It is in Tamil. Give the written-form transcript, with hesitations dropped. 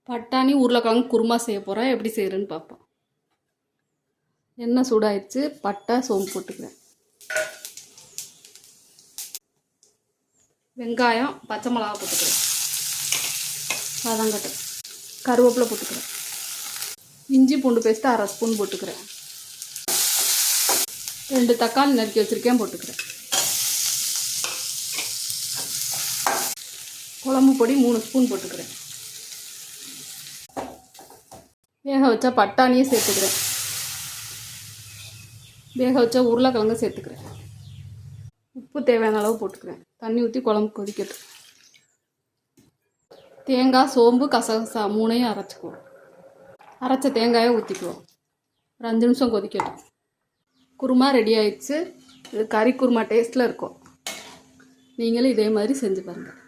பட்டாணி உருளைக்கிழங்கு குருமா செய்ய போகிறேன். எப்படி செய்கிறேன்னு பார்ப்போம். எண்ணெய் சூடாயிடுச்சு. பட்டை சோம்பு போட்டுக்கிறேன். வெங்காயம் பச்சை மிளகா போட்டுக்கிறேன். வதங்கட்டும். கருவேப்பிலை போட்டுக்கிறேன். இஞ்சி பூண்டு பேஸ்ட்டு 1/2 ஸ்பூன் போட்டுக்கிறேன். 2 தக்காளி நறுக்கி வச்சுருக்கேன் போட்டுக்கிறேன். குழம்பு பொடி 3 ஸ்பூன் போட்டுக்கிறேன். வேக வச்ச பட்டாணியை சேர்த்துக்கிறேன். வேக வச்ச உருளைக்கிழங்கு சேர்த்துக்கிறேன். உப்பு தேவையான அளவு போட்டுக்கிறேன். தண்ணி ஊற்றி குழம்பு கொதிக்கட்டும். தேங்காய் சோம்பு கசகசா 3ஐயும் அரைச்சிக்குவோம். அரைச்ச தேங்காயை ஊற்றிக்குவோம். ஒரு 5 நிமிஷம் கொதிக்கட்டும். குருமா ரெடி ஆயிடுச்சு. இது கறி குருமா டேஸ்ட்டில் இருக்கும். நீங்களும் இதே மாதிரி செஞ்சு பாருங்கள்.